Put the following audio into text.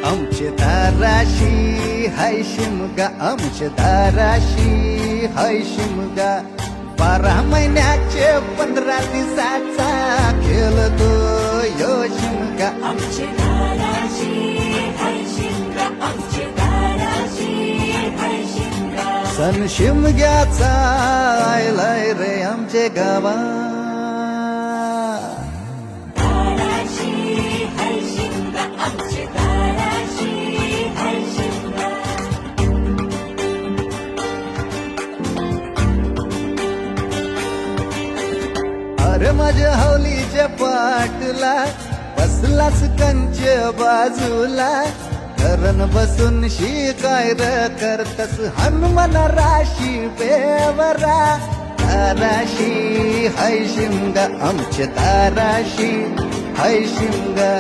आमचे दाराशी हाय शिमगा, आमचे दाराशी हाय शिमगा. 12 महिन्याचे 15 दिवसाचा खेळतो यो शिमगा. आमचे दाराशी हाय शिमगा, आमचे दाराशी हाय शिमगा. सण शिमग्याचा आयलाय रे आमचे गावा. दाराशी हाय शिमगा, आमचे दाराशी हाय शिमगा. अरे माझ्या हौलीच्या पाटला बसलाच कंच बाजूला. धरण बसून शिकाय र करतस हनुमान राशी बेवरा. दाराशी हाय शिमगा, आमच्या दाराशी हाय शिमगा.